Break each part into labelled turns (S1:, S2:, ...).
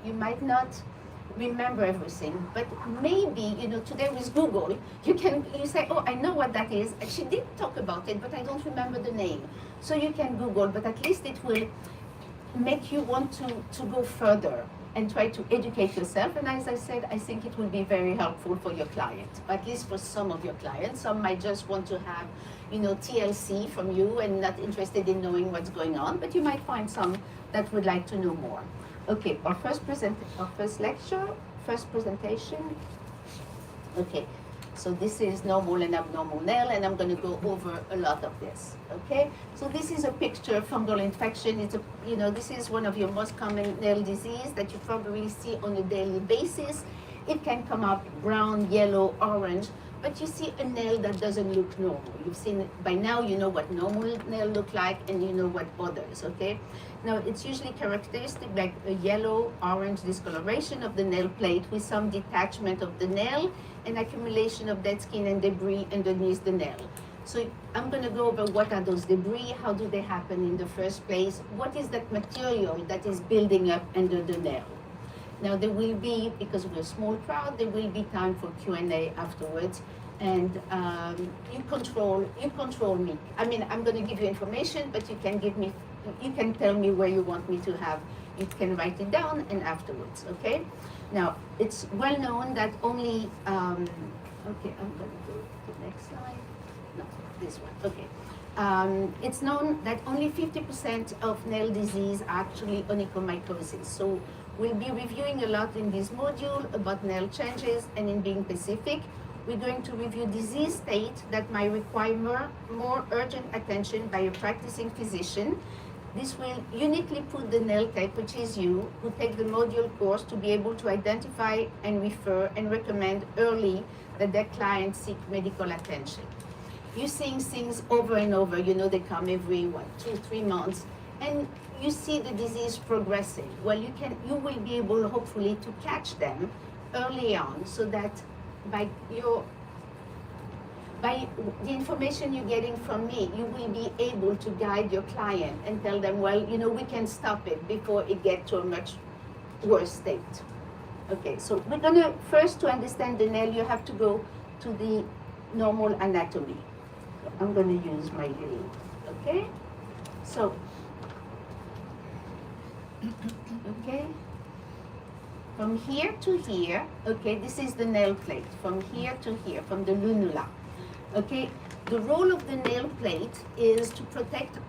S1: You might not remember everything, but maybe, today with Google, you say, oh, I know what that is. She did talk about it, but I don't remember the name. So you can Google, but at least it will make you want to go further and try to educate yourself. And as I said, I think it will be very helpful for your client, at least for some of your clients. Some might just want to have, TLC from you and not interested in knowing what's going on, but you might find some that would like to know more. Okay, our first lecture, first presentation. Okay, so this is normal and abnormal nail, and I'm going to go over a lot of this. Okay, so this is a picture, fungal infection. It's this is one of your most common nail disease that you probably see on a daily basis. It can come up brown, yellow, orange, but you see a nail that doesn't look normal. You've seen it by now. You know what normal nail look like, and you know what others. Okay. Now, it's usually characteristic like a yellow-orange discoloration of the nail plate with some detachment of the nail and accumulation of dead skin and debris underneath the nail. So I'm going to go over what are those debris, how do they happen in the first place, what is that material that is building up under the nail. Now, there will be, because we're a small crowd, there will be time for Q&A afterwards. And you control me. I mean, I'm going to give you information, but you can tell me where you want me to have. You can write it down and afterwards, okay? Now, it's well known that only, okay, I'm going to go to the next slide. No, this one, okay. It's known that only 50% of nail disease are actually onychomycosis. So we'll be reviewing a lot in this module about nail changes, and in being specific, we're going to review disease state that might require more urgent attention by a practicing physician. This will uniquely put the nail tech, which is you, who take the module course to be able to identify and refer and recommend early that their clients seek medical attention. You're seeing things over and over, they come every, 2-3 months, and you see the disease progressing. Well, you will be able, hopefully, to catch them early on so that by the information you're getting from me, you will be able to guide your client and tell them, well, we can stop it before it gets to a much worse state. Okay, so we're gonna, first to understand the nail, you have to go to the normal anatomy. So I'm gonna use my little, okay? So, okay. From here to here, okay, this is the nail plate. From here to here, from the lunula. Okay, the role of the nail plate is to protect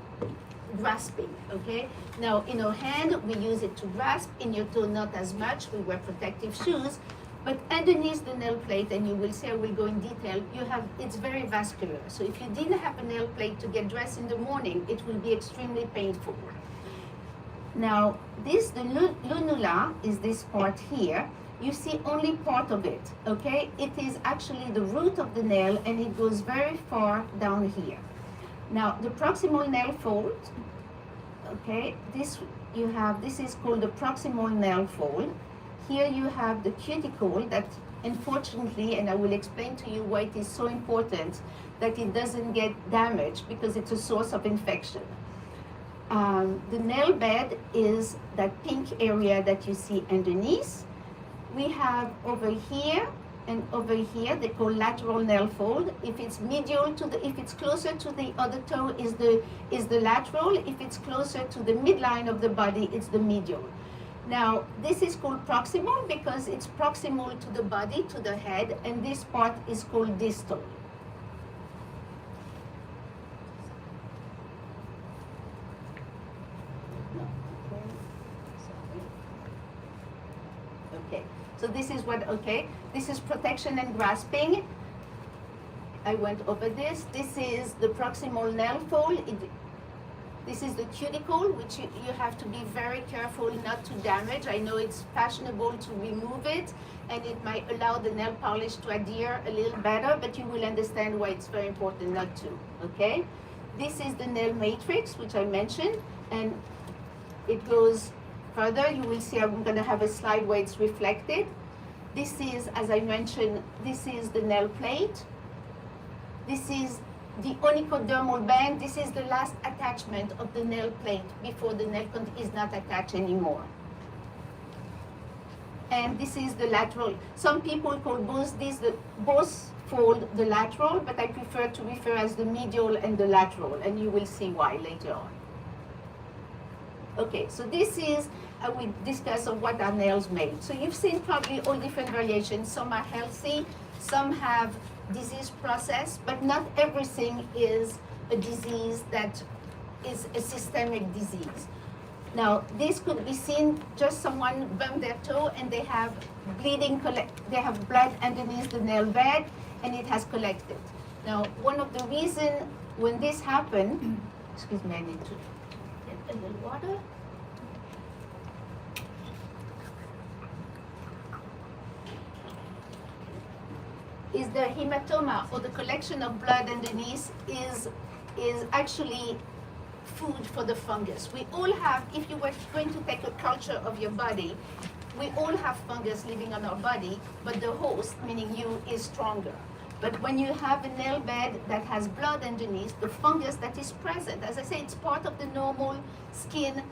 S1: grasping, okay? Now, in our hand, we use it to grasp. In your toe, not as much. We wear protective shoes. But underneath the nail plate, and you will see, I will go in detail, it's very vascular. So if you didn't have a nail plate to get dressed in the morning, it will be extremely painful. Now, the lunula is this part here. You see only part of it, okay? It is actually the root of the nail, and it goes very far down here. Now, the proximal nail fold, okay, this is called the proximal nail fold. Here you have the cuticle that, unfortunately, and I will explain to you why it is so important that it doesn't get damaged, because it's a source of infection. The nail bed is that pink area that you see underneath. We have over here and over here, they call lateral nail fold. If it's medial if it's closer to the other toe is the lateral. If it's closer to the midline of the body, it's the medial. Now, this is called proximal because it's proximal to the body, to the head, and this part is called distal. Okay, so this is this is protection and grasping. I went over this. This is the proximal nail fold. This is the cuticle, which you have to be very careful not to damage. I know it's fashionable to remove it, and it might allow the nail polish to adhere a little better, but you will understand why it's very important not to, okay? This is the nail matrix, which I mentioned, and it goes further. You will see I'm going to have a slide where it's reflected. This is, as I mentioned, this is the nail plate. This is the onychodermal band. This is the last attachment of the nail plate before the nail is not attached anymore. and this is the lateral. Some people call both fold the lateral, but I prefer to refer as the medial and the lateral, and you will see why later on. Okay, so this is, we discuss of what are nails made. So you've seen probably all different variations. Some are healthy, some have disease process, but not everything is a disease that is a systemic disease. Now, this could be seen, just someone bumped their toe and they have bleeding, they have blood underneath the nail bed and it has collected. Now, one of the reasons when this happened, excuse me, I need to get a little water. Is the hematoma, or the collection of blood underneath, is actually food for the fungus. We all have, if you were going to take a culture of your body, we all have fungus living on our body, but the host, meaning you, is stronger. But when you have a nail bed that has blood underneath, the fungus that is present, as I say, it's part of the normal skin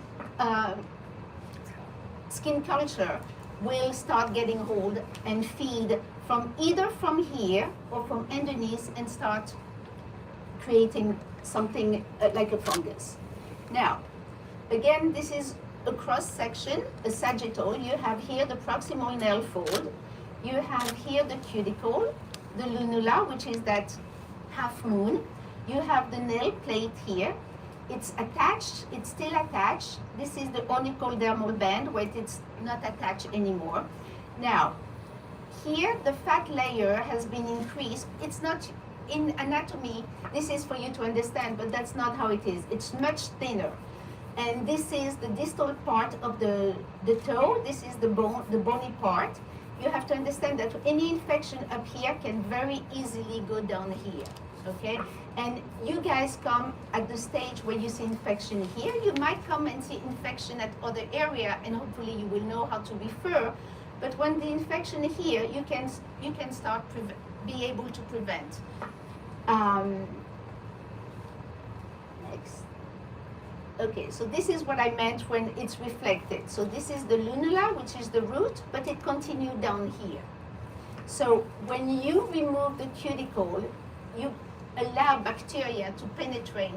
S1: culture, will start getting hold and feed from either from here or from underneath and start creating something like a fungus. Now, again, this is a cross section, a sagittal. You have here the proximal nail fold. You have here the cuticle, the lunula, which is that half moon. You have the nail plate here. It's attached, it's still attached. This is the onychodermal band where it's not attached anymore. Now, here the fat layer has been increased. It's not in anatomy, this is for you to understand, but that's not how it is. It's much thinner. And this is the distal part of the toe. This is the bone, the bony part. You have to understand that any infection up here can very easily go down here, okay? And you guys come at the stage where you see infection here. You might come and see infection at other area, and hopefully you will know how to refer. But when the infection here, you can start be able to prevent. Next. Okay, so this is what I meant when it's reflected. So this is the lunula, which is the root, but it continued down here. So when you remove the cuticle, you allow bacteria to penetrate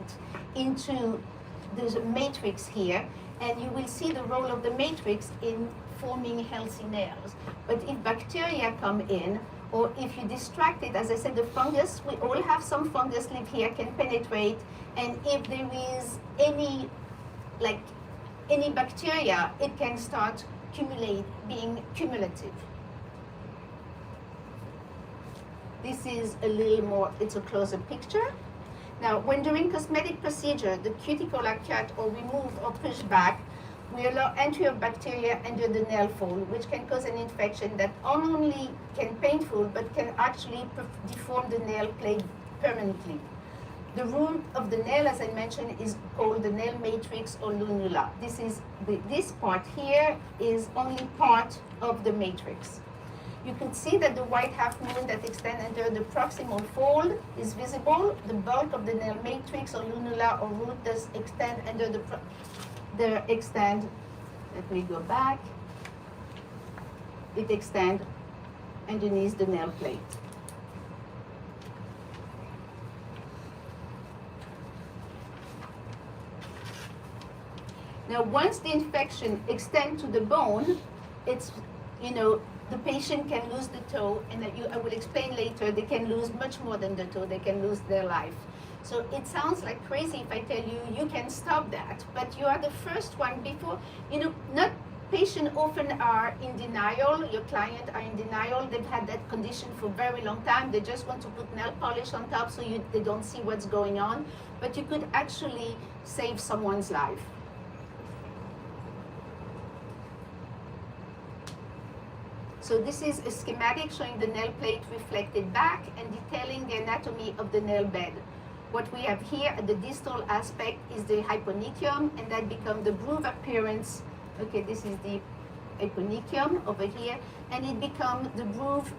S1: into the matrix here, and you will see the role of the matrix in forming healthy nails. But if bacteria come in, or if you distract it, as I said, the fungus, we all have some fungus live here, can penetrate, and if there is any bacteria, it can start being cumulative. This is a little more, it's a closer picture. Now, when during cosmetic procedure, the cuticle are cut or removed or pushed back, we allow entry of bacteria under the nail fold, which can cause an infection that not only can painful, but can actually deform the nail plate permanently. The root of the nail, as I mentioned, is called the nail matrix or lunula. This part here is only part of the matrix. You can see that the white half moon that extends under the proximal fold is visible. The bulk of the nail matrix or lunula or root does extend under let me go back. It extends underneath the nail plate. Now, once the infection extends to the bone, it's, the patient can lose the toe, and I will explain later, they can lose much more than the toe, they can lose their life. So it sounds like crazy if I tell you, you can stop that, but you are the first one before, not patients often are in denial, your client are in denial, they've had that condition for a very long time, they just want to put nail polish on top so they don't see what's going on, but you could actually save someone's life. So this is a schematic showing the nail plate reflected back and detailing the anatomy of the nail bed. What we have here at the distal aspect is the hyponychium, and that becomes the groove appearance. Okay, this is the hyponychium over here, and it becomes the groove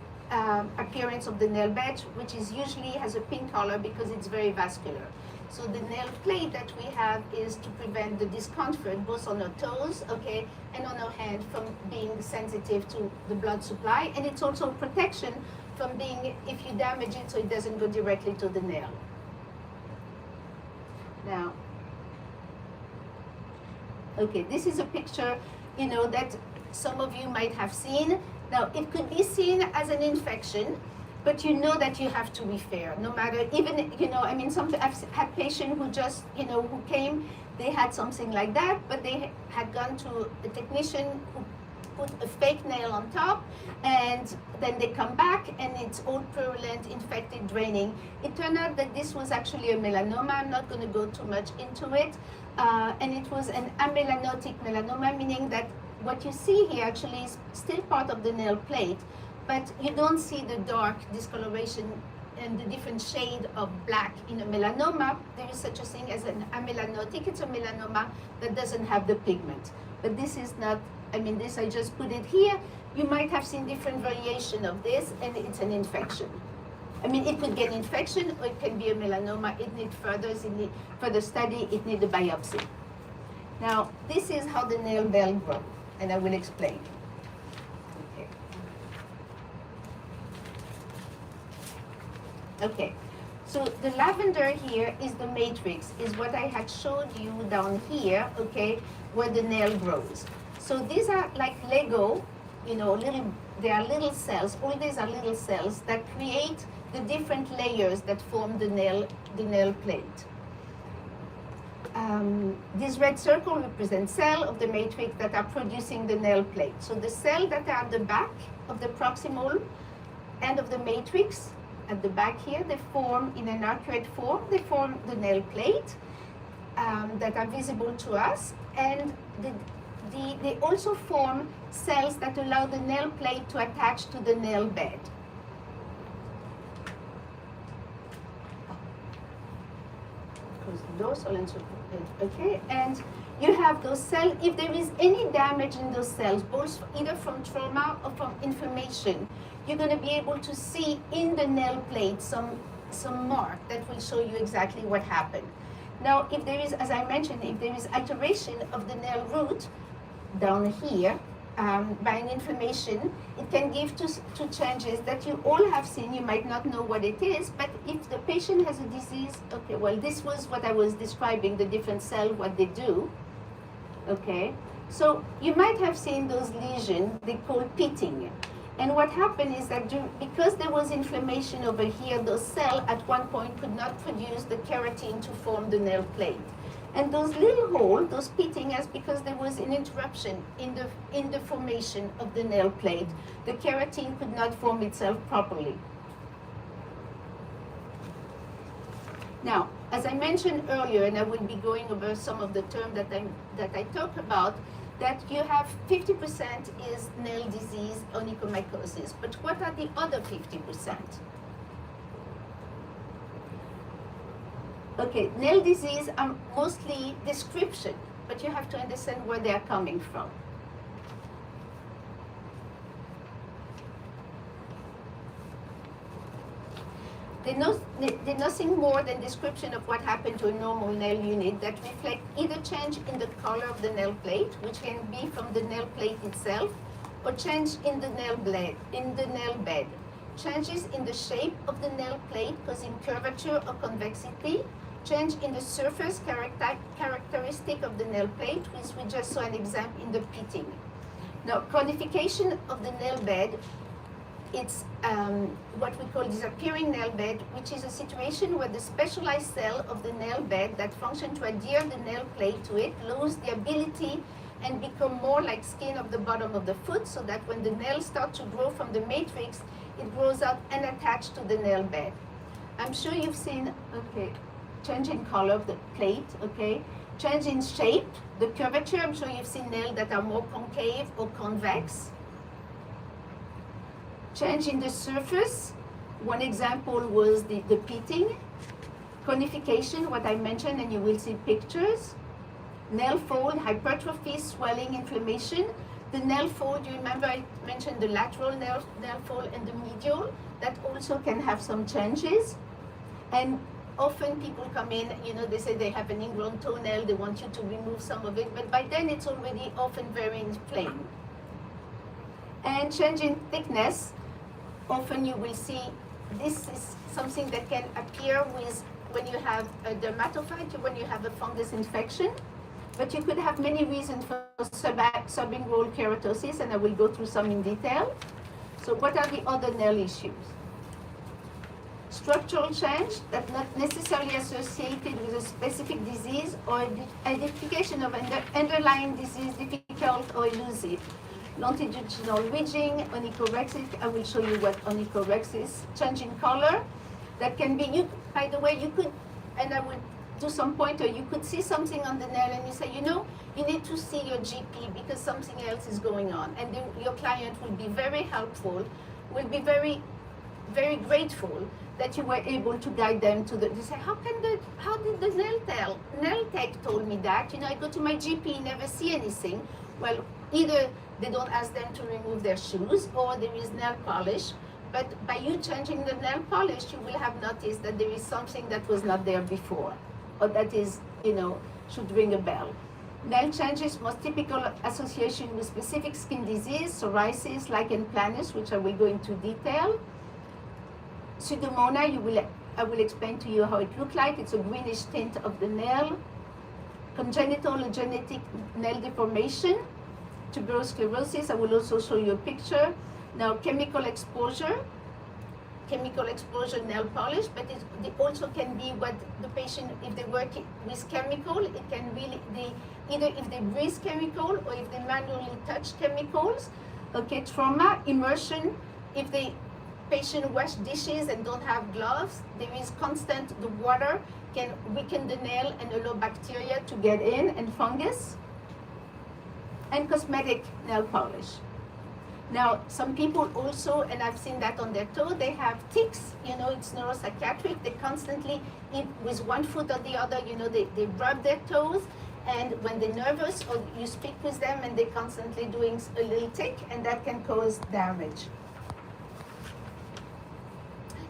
S1: appearance of the nail bed, which is usually has a pink color because it's very vascular. So the nail plate that we have is to prevent the discomfort both on our toes, okay, and on our hand from being sensitive to the blood supply. And it's also protection from being, if you damage it, so it doesn't go directly to the nail. Now, okay, this is a picture, you know, that some of you might have seen. Now, it could be seen as an infection, but you know that you have to refer, no matter, even, you know, I mean, I've had patients who just, you know, who came, they had something like that, but they had gone to a technician who put a fake nail on top, and then they come back and it's all purulent, infected, draining. It turned out that this was actually a melanoma. I'm not going to go too much into it. And it was an amelanotic melanoma, meaning that what you see here actually is still part of the nail plate, but you don't see the dark discoloration and the different shade of black in a melanoma. There is such a thing as an amelanotic. It's a melanoma that doesn't have the pigment. But this is not, I mean, this, I just put it here. You might have seen different variation of this, and it's an infection. I mean, it could get infection, or it can be a melanoma. It needs further study. It needs a biopsy. Now, this is how the nail bed grows, and I will explain. Okay. Okay. So the lavender here is the matrix, is what I had showed you down here, okay, where the nail grows. So these are like Lego, you know, they are little cells. All these are little cells that create the different layers that form the nail plate. This red circle represents cells of the matrix that are producing the nail plate. So the cells that are at the back of the proximal end of the matrix, at the back here, they form in an arcuate form. They form the nail plate that are visible to us, and they also form cells that allow the nail plate to attach to the nail bed. Close the door, so let's okay, and you have those cells. If there is any damage in those cells, both either from trauma or from inflammation, you're going to be able to see in the nail plate some mark that will show you exactly what happened. Now, if there is, as I mentioned, if there is alteration of the nail root down here by an inflammation, it can give to changes that you all have seen. You might not know what it is, but if the patient has a disease, okay, well, this was what I was describing, the different cells, what they do, okay? So you might have seen those lesions they call pitting. And what happened is that because there was inflammation over here, those cells at one point could not produce the keratin to form the nail plate. And those little holes, those pitting, is because there was an interruption in the formation of the nail plate. The keratin could not form itself properly. Now, as I mentioned earlier, and I will be going over some of the terms that I talk about, that you have 50% is nail disease, onychomycosis. But what are the other 50%? Okay, nail disease are mostly description, but you have to understand where they are coming from. They're nothing more than description of what happened to a normal nail unit that reflect either change in the color of the nail plate, which can be from the nail plate itself, or change in the nail bed. Changes in the shape of the nail plate causing curvature or convexity, change in the surface characteristic of the nail plate, which we just saw an example in the pitting. Now, conification of the nail bed, it's what we call disappearing nail bed, which is a situation where the specialized cell of the nail bed that function to adhere the nail plate to it lose the ability and become more like skin of the bottom of the foot, so that when the nails start to grow from the matrix, it grows out and attached to the nail bed. I'm sure you've seen, okay, change in color of the plate, okay, change in shape, the curvature. I'm sure you've seen nails that are more concave or convex. Change in the surface. One example was the pitting. Conification, what I mentioned, and you will see pictures. Nail fold, hypertrophy, swelling, inflammation. The nail fold, you remember I mentioned the lateral nail fold and the medial, that also can have some changes. And often people come in, they say they have an ingrown toenail, they want you to remove some of it, but by then it's already often very inflamed. And change in thickness, often you will see this is something that can appear when you have a dermatophyte, when you have a fungus infection, but you could have many reasons for subingual keratosis, and I will go through some in detail. So what are the other nail issues? Structural change that not necessarily associated with a specific disease or identification of underlying disease difficult or elusive. Longitudinal ridging, onychorexis, I will show you what onychorexis is. Change in color, that can be, by the way, you could, and I will do some pointer, you could see something on the nail and you say, you need to see your GP because something else is going on. And your client will be very helpful, will be very, very grateful that you were able to guide them to they say, how did the nail tech told me that? I go to my GP, never see anything. Well, either they don't ask them to remove their shoes or there is nail polish, but by you changing the nail polish, you will have noticed that there is something that was not there before, or that is, should ring a bell. Nail changes, most typical association with specific skin disease, psoriasis, lichen planus, which I will go into detail. Pseudomonas, I will explain to you how it looks like. It's a greenish tint of the nail. Congenital or genetic nail deformation. Tuberous sclerosis, I will also show you a picture. Now, chemical exposure nail polish, but it also can be what the patient, if they work with chemical, it can really, either if they breathe chemical or if they manually touch chemicals. Okay, trauma, immersion, if the patient wash dishes and don't have gloves, there is constant, the water can weaken the nail and allow bacteria to get in and fungus. And cosmetic nail polish. Now, some people also, and I've seen that on their toe, they have tics, it's neuropsychiatric, they constantly, with one foot or the other, they rub their toes, and when they're nervous, or you speak with them and they're constantly doing a little tick, and that can cause damage.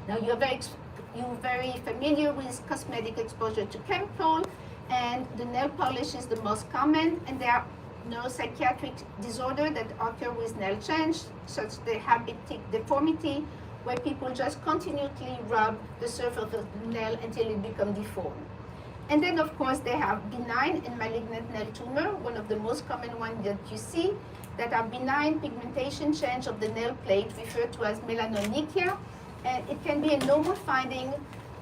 S1: Now, you're very familiar with cosmetic exposure to chemical, and the nail polish is the most common, and there are neuropsychiatric disorder that occur with nail change, such as the habitic deformity, where people just continually rub the surface of the nail until it becomes deformed. And then, of course, they have benign and malignant nail tumor, one of the most common ones that you see, that are benign pigmentation change of the nail plate, referred to as melanonychia, and it can be a normal finding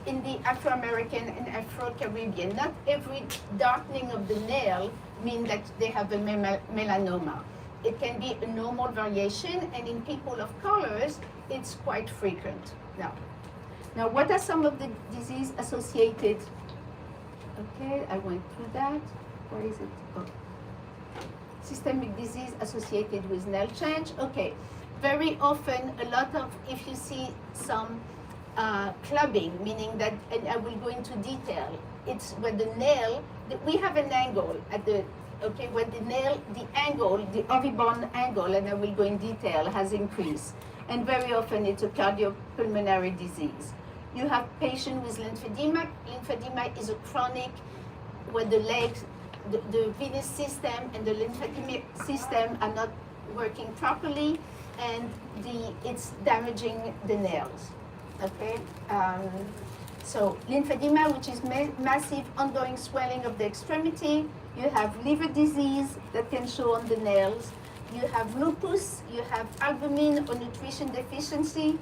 S1: in the Afro-American and Afro-Caribbean. Not every darkening of the nail means that they have a melanoma. It can be a normal variation, and in people of colors, it's quite frequent. Now, what are some of the disease associated? Okay, I went through that. Where is it? Oh. Systemic disease associated with nail change. Okay, very often, a lot of, if you see some clubbing, meaning that, and I will go into detail, it's when the nail, we have an angle at the, okay, when the nail, the angle, the ovibond angle, and I will go in detail, has increased. And very often it's a cardiopulmonary disease. You have patients with lymphedema. Lymphedema is a chronic, where the legs, the venous system and the lymphatic system are not working properly, and it's damaging the nails. Okay, so lymphedema, which is massive ongoing swelling of the extremity. You have liver disease that can show on the nails. You have lupus, you have albumin or nutrition deficiency,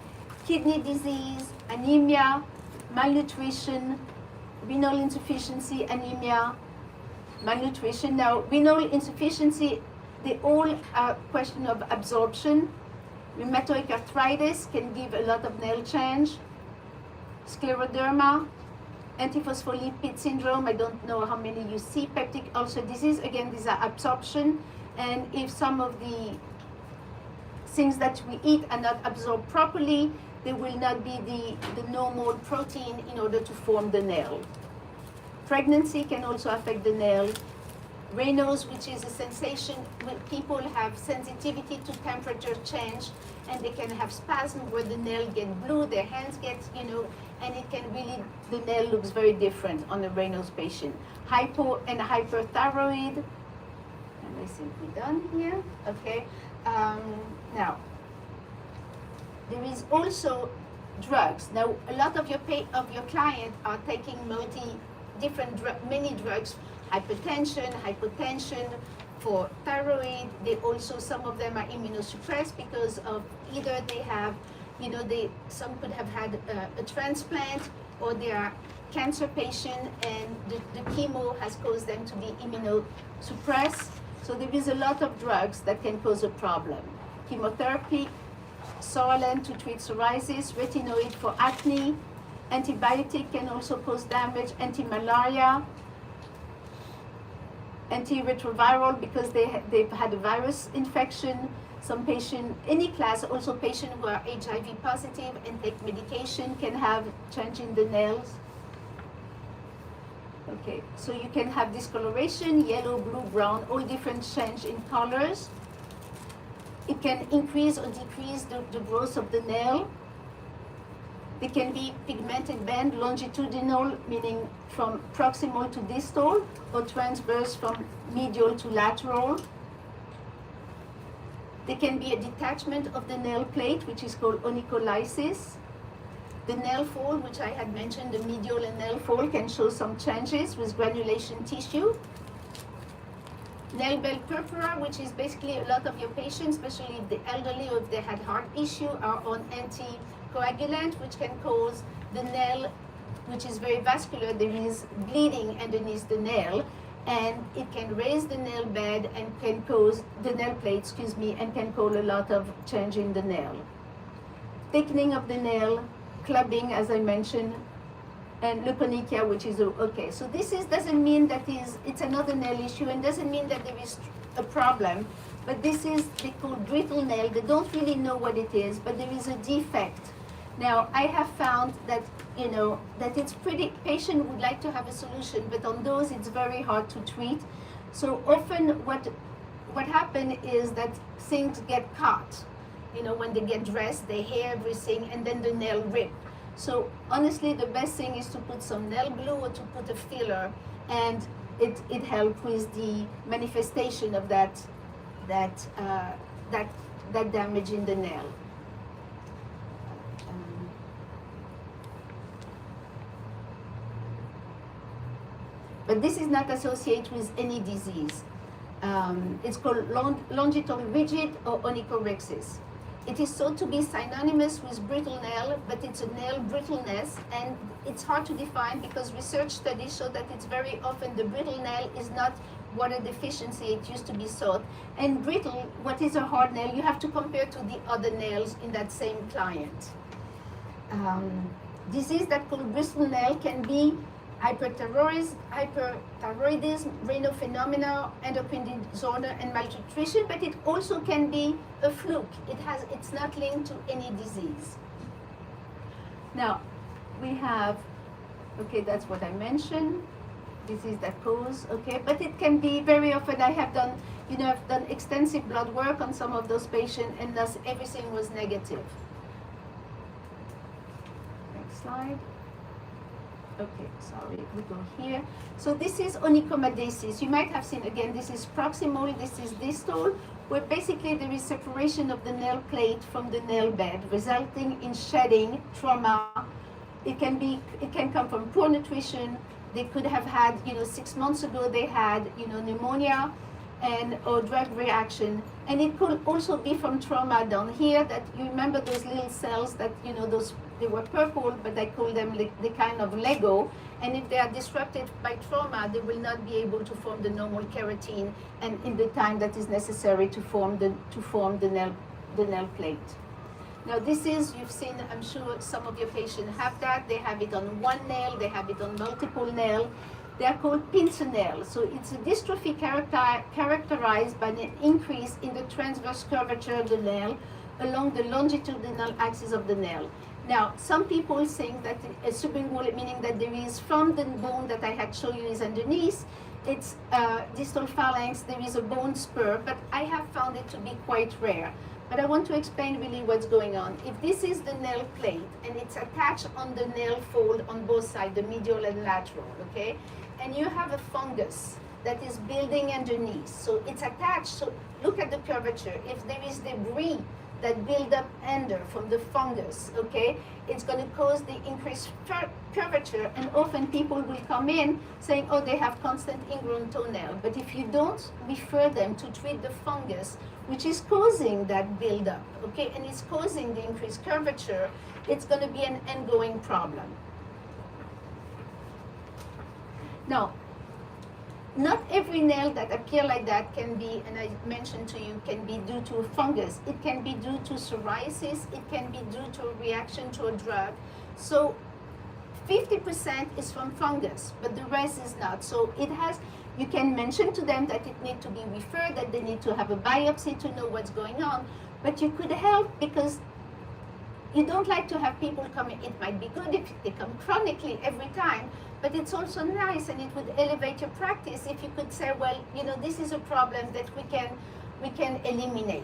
S1: kidney disease, anemia, malnutrition, renal insufficiency, anemia, malnutrition. Now, renal insufficiency, they all are a question of absorption. Rheumatoid arthritis can give a lot of nail change. Scleroderma, antiphospholipid syndrome, I don't know how many you see. Peptic ulcer disease, again, these are absorption. And if some of the things that we eat are not absorbed properly, there will not be the normal protein in order to form the nail. Pregnancy can also affect the nail. Raynaud's, which is a sensation when people have sensitivity to temperature change, and they can have spasm where the nail get blue, their hands get, and it can really, the nail looks very different on a Raynaud's patient. Hypo and hyperthyroid, and I think we're done here, okay. Now, there is also drugs. Now, a lot of your client are taking many drugs, hypertension, for thyroid. They also, some of them are immunosuppressed because of either they have, some could have had a transplant, or they are cancer patient and the chemo has caused them to be immunosuppressed. So there is a lot of drugs that can cause a problem. Chemotherapy, Psoralen to treat psoriasis, retinoid for acne, antibiotic can also cause damage, anti-malaria, antiretroviral because they've had a virus infection. Some patient, any class, also patients who are HIV positive and take medication can have change in the nails. Okay, so you can have discoloration, yellow, blue, brown, all different change in colors. It can increase or decrease the growth of the nail. They can be pigmented band, longitudinal, meaning from proximal to distal, or transverse from medial to lateral. There can be a detachment of the nail plate, which is called onycholysis. The nail fall, which I had mentioned, the medial and nail fall can show some changes with granulation tissue. Nail bed purpura, which is basically a lot of your patients, especially the elderly or if they had heart issue, are on anticoagulant, which can cause the nail, which is very vascular, there is bleeding underneath the nail, and it can raise the nail bed and can cause the nail plate, and can cause a lot of change in the nail. Thickening of the nail, clubbing, as I mentioned, and leukonychia, which is okay. So this doesn't mean that it's another nail issue, and doesn't mean that there is a problem, but this is, they call brittle nail. They don't really know what it is, but there is a defect. Now, I have found that, that it's pretty, patient would like to have a solution, but on those it's very hard to treat. So often what happens is that things get caught. When they get dressed, they hear everything, and then the nail rip. So honestly, the best thing is to put some nail glue or to put a filler, and it helps with the manifestation of that damage in the nail. But this is not associated with any disease. It's called longitudinal rigid or onychorexis. It is thought to be synonymous with brittle nail, but it's a nail brittleness, and it's hard to define because research studies show that it's very often the brittle nail is not water deficiency, it used to be thought. And brittle, what is a hard nail, you have to compare to the other nails in that same client. Disease that called brittle nail can be hyperthyroidism, renal phenomena, endocrine disorder, and malnutrition, but it also can be a fluke. It's not linked to any disease. Now, we have, okay, that's what I mentioned, disease that cause, okay, but it can be very often, I've done extensive blood work on some of those patients, and thus everything was negative. Next slide. Okay, sorry, we go here. So this is onychomadasis. You might have seen, again, this is proximal, this is distal, where basically there is separation of the nail plate from the nail bed, resulting in shedding, trauma. It can come from poor nutrition. They could have had, 6 months ago they had, pneumonia or drug reaction. And it could also be from trauma down here, that you remember those little cells that, they were purple, but I call them the kind of Lego. And if they are disrupted by trauma, they will not be able to form the normal keratin and in the time that is necessary to form the nail plate. Now this is, you've seen, I'm sure some of your patients have that. They have it on one nail, they have it on multiple nails. They are called pincer nails. So it's a dystrophy characterized by an increase in the transverse curvature of the nail along the longitudinal axis of the nail. Now, some people think that a sublingual, meaning that there is from the bone that I had shown you is underneath, it's distal phalanx, there is a bone spur, but I have found it to be quite rare. But I want to explain really what's going on. If this is the nail plate and it's attached on the nail fold on both sides, the medial and lateral, okay? And you have a fungus that is building underneath. So it's attached, so look at the curvature. If there is debris that build up under from the fungus, okay, it's going to cause the increased curvature, and often people will come in saying, oh, they have constant ingrown toenail. But if you don't refer them to treat the fungus, which is causing that buildup, okay, and it's causing the increased curvature, it's going to be an ongoing problem. Now, not every nail that appear like that can be, and I mentioned to you, can be due to a fungus. It can be due to psoriasis. It can be due to a reaction to a drug. So 50% is from fungus, but the rest is not. So it has, you can mention to them that it needs to be referred, that they need to have a biopsy to know what's going on, but you could help because you don't like to have people come in. It might be good if they come chronically every time, but it's also nice, and it would elevate your practice if you could say, well, you know, this is a problem that we can eliminate.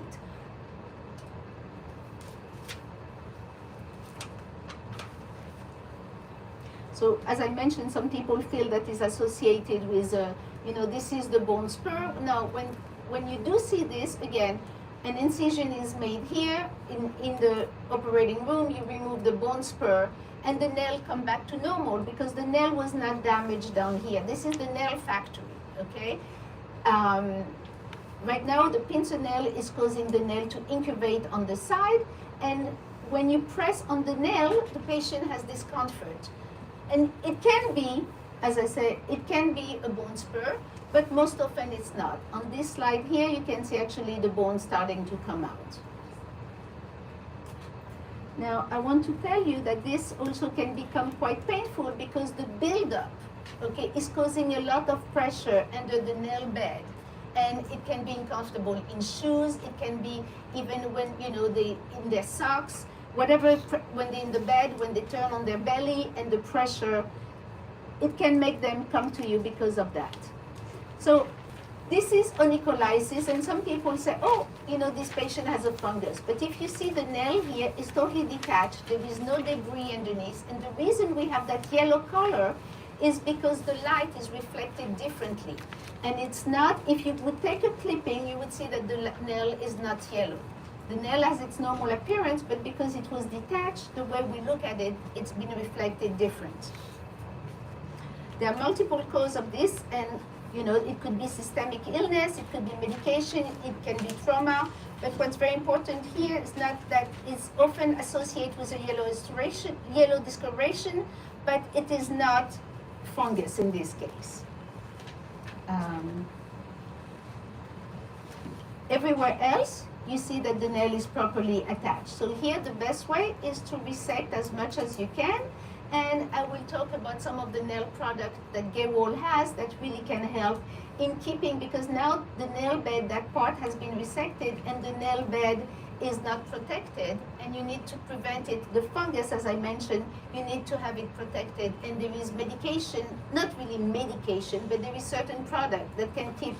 S1: So as I mentioned, some people feel that is associated with, you know, this is the bone spur. Now, when you do see this, again, an incision is made here in the operating room, you remove the bone spur, and the nail come back to normal because the nail was not damaged down here. This is the nail factory, okay? Right now, the pincer nail is causing the nail to incubate on the side, and when you press on the nail, the patient has discomfort. And it can be, as I say, it can be a bone spur, but most often it's not. On this slide here, you can see actually the bone starting to come out. Now, I want to tell you that this also can become quite painful because the buildup, okay, is causing a lot of pressure under the nail bed. And it can be uncomfortable in shoes, it can be even when, you know, they in their socks, whatever, when they're in the bed, when they turn on their belly, and the pressure, it can make them come to you because of that. So this is onycholysis, and some people say, oh, you know, this patient has a fungus. But if you see the nail here is totally detached, there is no debris underneath, and the reason we have that yellow color is because the light is reflected differently. And it's not, if you would take a clipping, you would see that the nail is not yellow. The nail has its normal appearance, but because it was detached, the way we look at it, it's been reflected different. There are multiple causes of this, and you know, it could be systemic illness, it could be medication, it can be trauma, but what's very important here is not that it's often associated with a yellow discoloration, but it is not fungus in this case. Everywhere else, you see that the nail is properly attached. So here the best way is to resect as much as you can, and I will talk about some of the nail products that GEHWOL has that really can help in keeping, because now the nail bed, that part has been resected and the nail bed is not protected, and you need to prevent it. The fungus, as I mentioned, you need to have it protected, and there is medication, not really medication, but there is certain product that can keep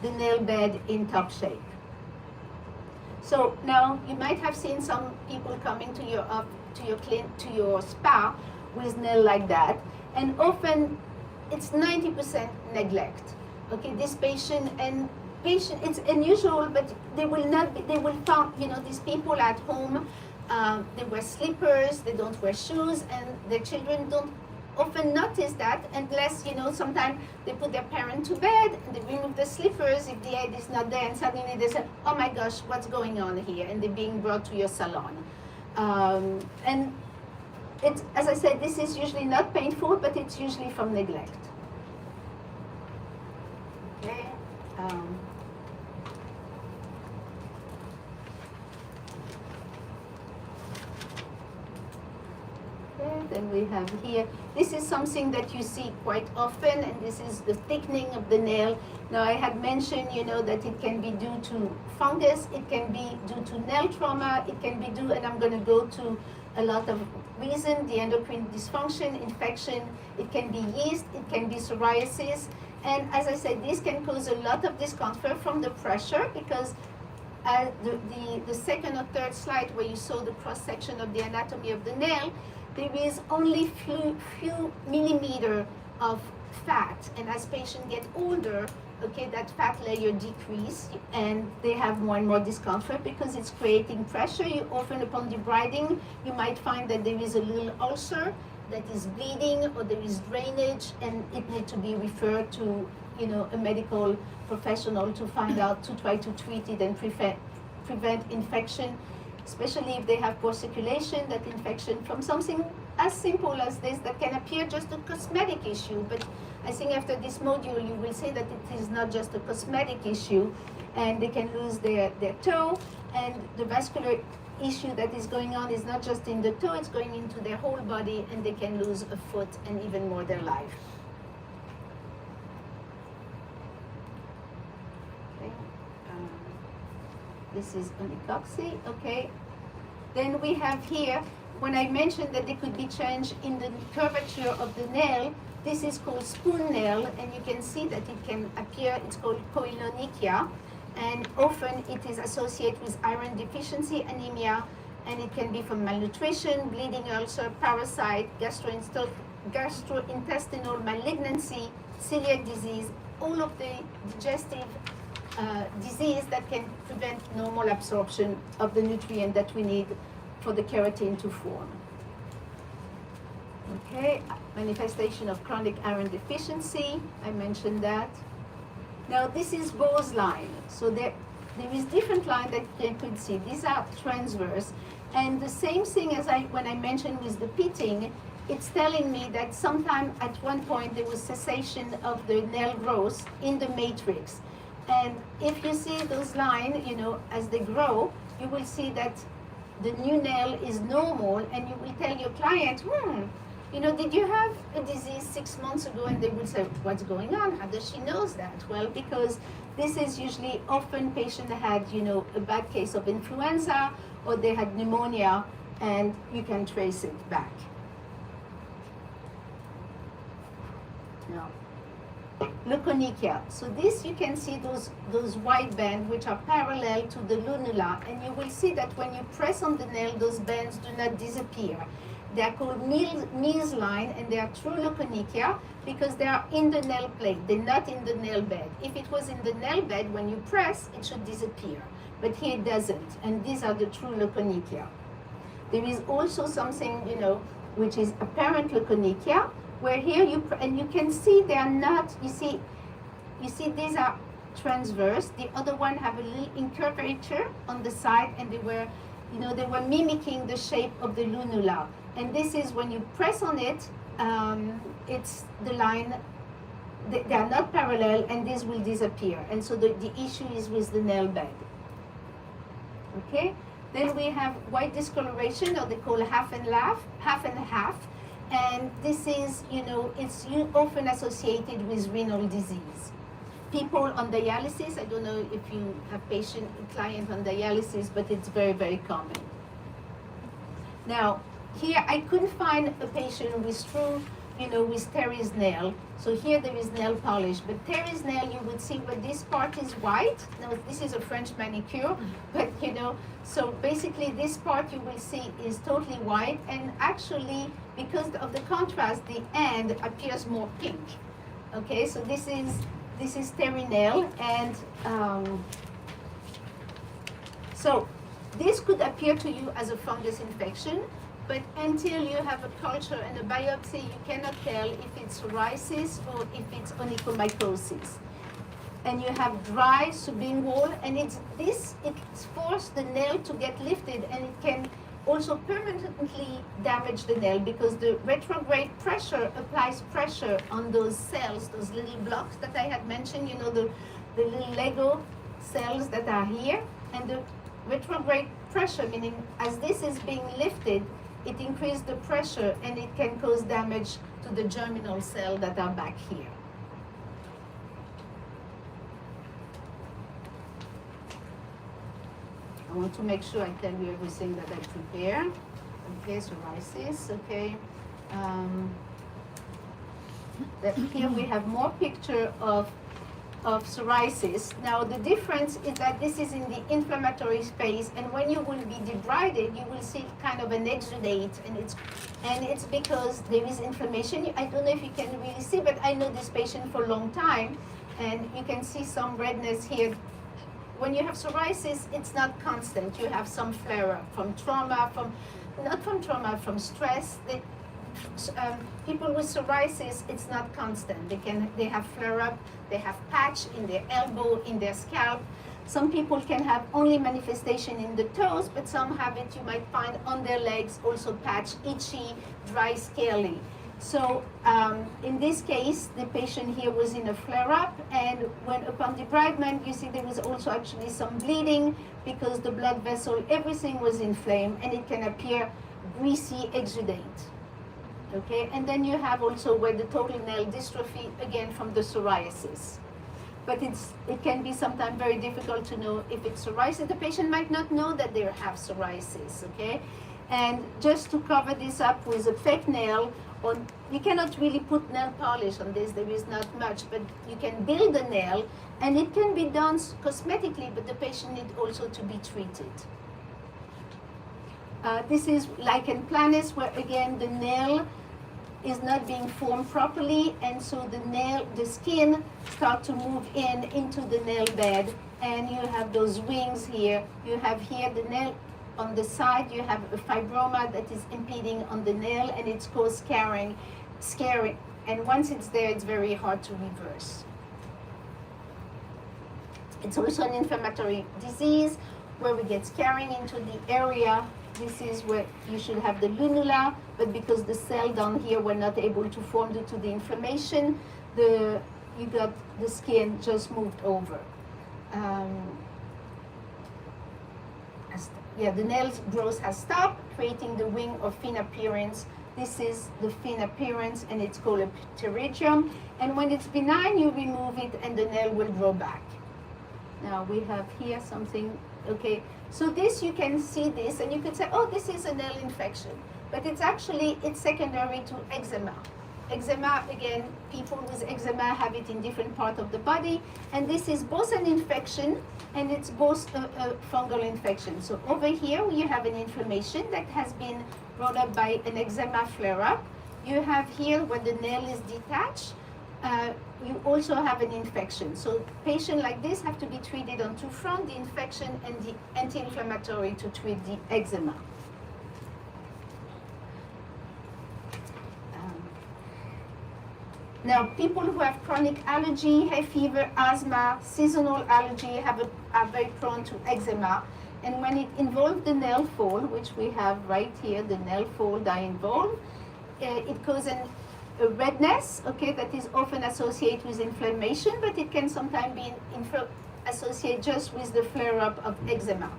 S1: the nail bed in top shape. So now you might have seen some people coming to your spa with nail like that, and often it's 90% neglect. Okay, this patient, it's unusual, but they will find, you know, these people at home, they wear slippers, they don't wear shoes, and their children don't often notice that unless, you know, sometimes they put their parent to bed and they remove the slippers if the head is not there, and suddenly they say, oh my gosh, what's going on here? And they're being brought to your salon. And it's, as I said, this is usually not painful, but it's usually from neglect. Okay. Then we have here, this is something that you see quite often, and this is the thickening of the nail. Now I had mentioned, you know, that it can be due to fungus, it can be due to nail trauma, it can be due, and I'm going to go to a lot of reasons, the endocrine dysfunction, infection, it can be yeast, it can be psoriasis, And as I said, this can cause a lot of discomfort from the pressure, because the second or third slide where you saw the cross-section of the anatomy of the nail, there is only few millimeter of fat. And as patients get older, okay, that fat layer decrease, and they have more and more discomfort because it's creating pressure. You often, upon debriding, you might find that there is a little ulcer that is bleeding, or there is drainage, and it needs to be referred to, you know, a medical professional to find out, to try to treat it and prevent infection, especially if they have poor circulation. That infection from something as simple as this that can appear just a cosmetic issue, but I think after this module you will see that it is not just a cosmetic issue, and they can lose their toe, and the vascular issue that is going on is not just in the toe, it's going into their whole body, and they can lose a foot and even more their life. Okay. This is onychoxy, okay. Then we have here, when I mentioned that there could be change in the curvature of the nail, this is called spoon nail, and you can see that it can appear, it's called koilonychia, and often it is associated with iron deficiency anemia, and it can be from malnutrition, bleeding ulcer, parasite, gastrointestinal malignancy, celiac disease, all of the digestive disease that can prevent normal absorption of the nutrient that we need for the keratin to form. Okay, manifestation of chronic iron deficiency, I mentioned that. Now this is Bow's line. So there is different line that you could see. These are transverse. And the same thing as when I mentioned with the pitting, it's telling me that sometime at one point there was cessation of the nail growth in the matrix. And if you see those lines, you know, as they grow, you will see that the new nail is normal, and you will tell your client, you know, did you have a disease 6 months ago? And they will say, what's going on? How does she know that? Well, because this is usually often patient had, you know, a bad case of influenza, or they had pneumonia, and you can trace it back. Now, leukonychia. So this, you can see those white bands which are parallel to the lunula, and you will see that when you press on the nail, those bands do not disappear. They are called Mears line, and they are true leukonychia because they are in the nail plate. They're not in the nail bed. If it was in the nail bed, when you press, it should disappear. But here it doesn't, and these are the true leukonychia. There is also something, you know, which is apparent leukonychia, where here you can see they are not. You see these are transverse. The other one have a little incurvature on the side, and they were mimicking the shape of the lunula. And this is when you press on it, it's the line. They are not parallel, and this will disappear. And so the issue is with the nail bed. Okay. Then we have white discoloration, or they call half and half. And this is, you know, it's often associated with renal disease. People on dialysis, I don't know if you have client on dialysis, but it's very, very common. Now, here I couldn't find a patient with true, you know, with Terry's nail. So here there is nail polish, but Terry's nail, you would see where this part is white. Now, this is a French manicure, but you know, so basically this part you will see is totally white, and actually, because of the contrast, the end appears more pink. Okay, so this is Terry nail, and so this could appear to you as a fungus infection, but until you have a culture and a biopsy, you cannot tell if it's psoriasis or if it's onychomycosis. And you have dry sublingual, and it's forced the nail to get lifted, and it can also permanently damage the nail because the retrograde pressure applies pressure on those cells, those little blocks that I had mentioned, you know, the little Lego cells that are here. And the retrograde pressure, meaning as this is being lifted, it increases the pressure, and it can cause damage to the germinal cells that are back here. I want to make sure I tell you everything that I prepare. Okay, psoriasis, okay. Here we have more picture of psoriasis. Now the difference is that this is in the inflammatory space, and when you will be debrided, you will see kind of an exudate, and it's because there is inflammation. I don't know if you can really see, but I know this patient for a long time, and you can see some redness here. When you have psoriasis, it's not constant. You have some flare-up from trauma, from stress. People with psoriasis, it's not constant. They have flare-up, they have patch in their elbow, in their scalp. Some people can have only manifestation in the toes, but some have it, you might find on their legs, also patch, itchy, dry, scaly. So in this case, the patient here was in a flare-up, and when upon debridement, you see there was also actually some bleeding because the blood vessel, everything was inflamed, and it can appear greasy exudate. Okay, and then you have also where the total nail dystrophy, again from the psoriasis. But it can be sometimes very difficult to know if it's psoriasis. The patient might not know that they have psoriasis, okay? And just to cover this up with a fake nail, you cannot really put nail polish on this, there is not much, but you can build a nail, and it can be done cosmetically, but the patient needs also to be treated. This is lichen planus, where again the nail is not being formed properly, and so the skin start to move into the nail bed, and you have those wings here. You have here the nail on the side, you have a fibroma that is impeding on the nail, and it's caused scarring, and once it's there, it's very hard to reverse. It's also an inflammatory disease where we get scarring into the area. This is where you should have the lunula, but because the cell down here were not able to form due to the inflammation, you got the skin just moved over. The nail growth has stopped, creating the wing or fin appearance. This is the fin appearance, and it's called a pterygium. And when it's benign, you remove it, and the nail will grow back. Now we have here something, okay. So this, you can see this, and you could say, oh, this is a nail infection. But it's secondary to eczema. Eczema, again, people with eczema have it in different parts of the body, and this is both an infection and it's both a fungal infection. So over here, you have an inflammation that has been brought up by an eczema flare-up. You have here where the nail is detached. You also have an infection. So patients like this have to be treated on two fronts, the infection and the anti-inflammatory to treat the eczema. Now, people who have chronic allergy, hay fever, asthma, seasonal allergy are very prone to eczema. And when it involves the nail fold, which we have right here, the nail fold are involved, it causes a redness, okay, that is often associated with inflammation, but it can sometimes be associated just with the flare-up of eczema.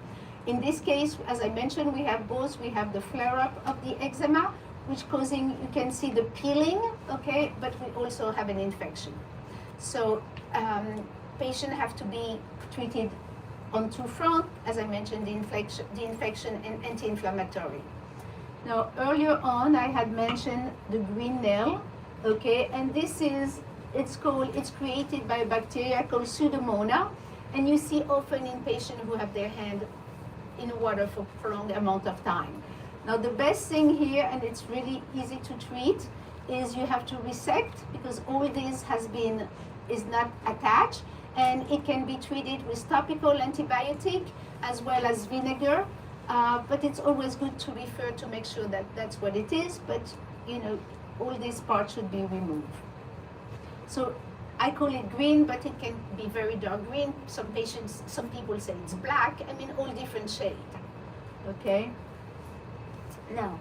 S1: In this case, as I mentioned, we have both. We have the flare-up of the eczema, which causing, you can see the peeling, okay, but we also have an infection. So patients have to be treated on two fronts, as I mentioned, the infection and anti-inflammatory. Now, earlier on, I had mentioned the green nail, okay, and this is, it's created by a bacteria called Pseudomonas, and you see often in patients who have their hand in water for a prolonged amount of time. Now, the best thing here, and it's really easy to treat, is you have to resect, because all this is not attached, and it can be treated with topical antibiotic as well as vinegar. But it's always good to refer to make sure that that's what it is, but all these parts should be removed. So I call it green, but it can be very dark green. Some people say it's black. I mean, all different shades, okay? Now,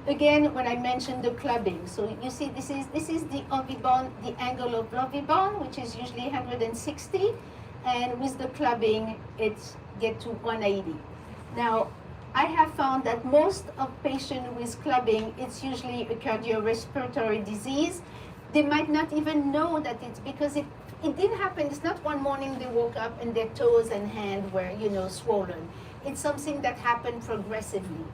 S1: again, when I mentioned the clubbing, so you see this is the ovibone, the angle of ovibone, which is usually 160, and with the clubbing, it gets to 180. Now, I have found that most of patients with clubbing, it's usually a cardiorespiratory disease. They might not even know that it's because it didn't happen. It's not one morning they woke up and their toes and hand were, swollen. It's something that happened progressively.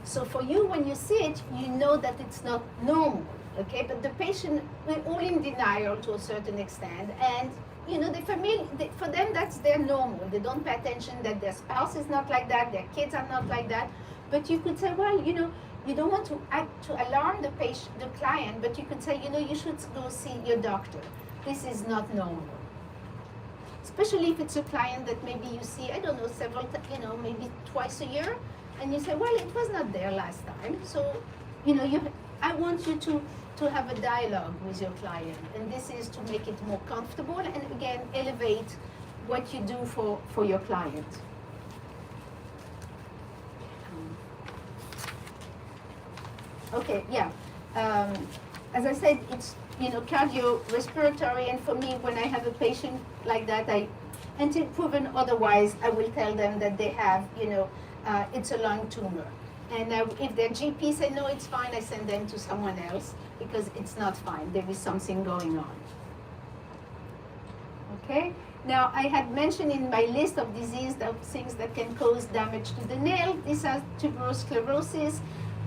S1: So for you, when you see it, you know that it's not normal, okay? But the patient, we're all in denial to a certain extent, and the family, for them, that's their normal. They don't pay attention that their spouse is not like that, their kids are not like that. But you could say, well, you don't want to alarm the patient, the client, but you could say, you should go see your doctor. This is not normal. Especially if it's a client that maybe you see, I don't know, several, maybe twice a year, and you say, well, it was not there last time. So, I want you to have a dialogue with your client, and this is to make it more comfortable and again elevate what you do for your client. Okay, yeah. As I said, it's cardiorespiratory, and for me, when I have a patient like that, until proven otherwise, I will tell them that they have, it's a lung tumor. And if their GP say, no, it's fine, I send them to someone else because it's not fine. There is something going on. Okay? Now, I had mentioned in my list of disease the things that can cause damage to the nail. These are tuberous sclerosis,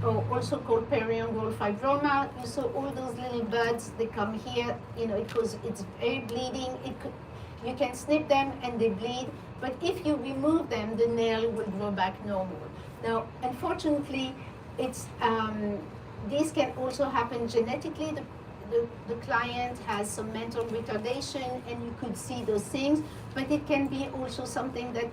S1: or also called periungual fibroma. You saw all those little buds, they come here, it's very bleeding. You can snip them and they bleed, but if you remove them, the nail will grow back normal. Now, unfortunately, these can also happen genetically. The client has some mental retardation, and you could see those things, but it can be also something that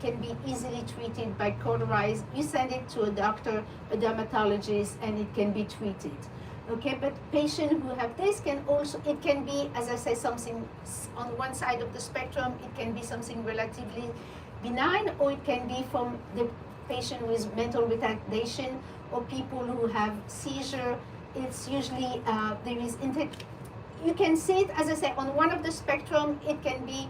S1: can be easily treated by cauterized. You send it to a doctor, a dermatologist, and it can be treated. Okay, but patients who have this it can be, as I say, something on one side of the spectrum. It can be something relatively benign, or it can be from the patient with mental retardation or people who have seizure. It's usually, you can see it, as I say, on one of the spectrum. It can be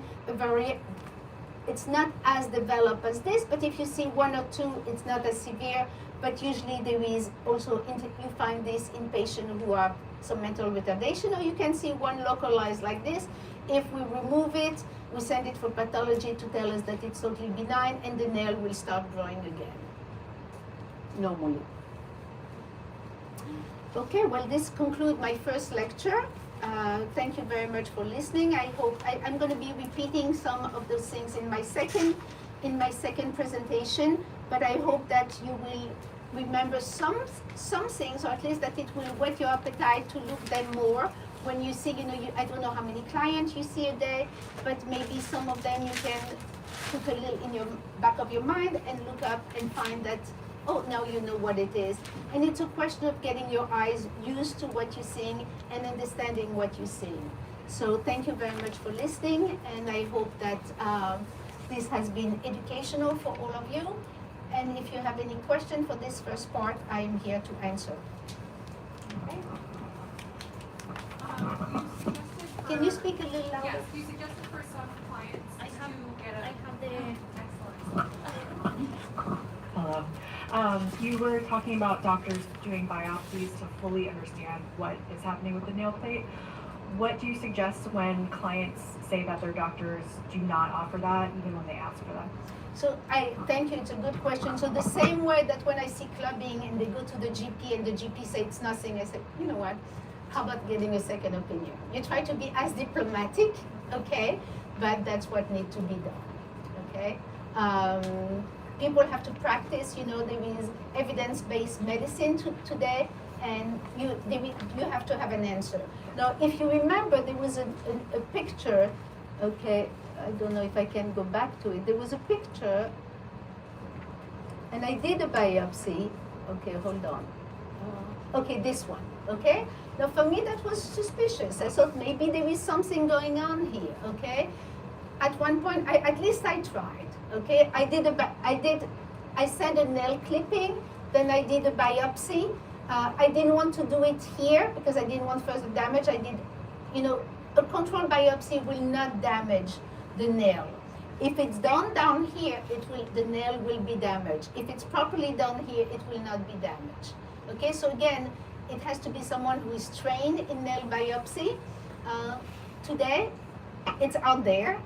S1: it's not as developed as this, but if you see one or two, it's not as severe. But usually there is also, you find this in patients who have some mental retardation, or you can see one localized like this. If we remove it, we send it for pathology to tell us that it's totally benign, and the nail will start growing again, normally. Okay, well, this concludes my first lecture. Thank you very much for listening. I hope I'm going to be repeating some of those things in my second presentation, but I hope that you will remember some things, or at least that it will whet your appetite to look them more. When you see, I don't know how many clients you see a day, but maybe some of them you can put a little in your back of your mind and look up and find that, oh, now you know what it is. And it's a question of getting your eyes used to what you're seeing and understanding what you're seeing. So thank you very much for listening, and I hope that this has been educational for all of you. And if you have any question for this first part, I am here to answer. Okay. Can you speak a little louder?
S2: Yes, you suggested for some clients to get a... I have the... Excellent.
S3: Hello. You were talking about doctors doing biopsies to fully understand what is happening with the nail plate. What do you suggest when clients say that their doctors do not offer that, even when they ask for that?
S1: So I thank you, it's a good question. So the same way that when I see clubbing and they go to the GP and the GP say it's nothing, I say, you know what, how about getting a second opinion? You try to be as diplomatic, okay, but that's what needs to be done, okay? People have to practice, there is evidence-based medicine today, and you have to have an answer. Now, if you remember, there was a picture, okay, I don't know if I can go back to it. There was a picture, and I did a biopsy. Okay, hold on. Okay, this one, okay? Now, for me, that was suspicious. I thought maybe there is something going on here, okay? At one point, at least I tried, okay? I sent a nail clipping, then I did a biopsy. I didn't want to do it here because I didn't want further damage. I did, a controlled biopsy will not damage the nail. If it's done down here, the nail will be damaged. If it's properly done here, it will not be damaged. Okay, so again, it has to be someone who is trained in nail biopsy. Today, it's out there.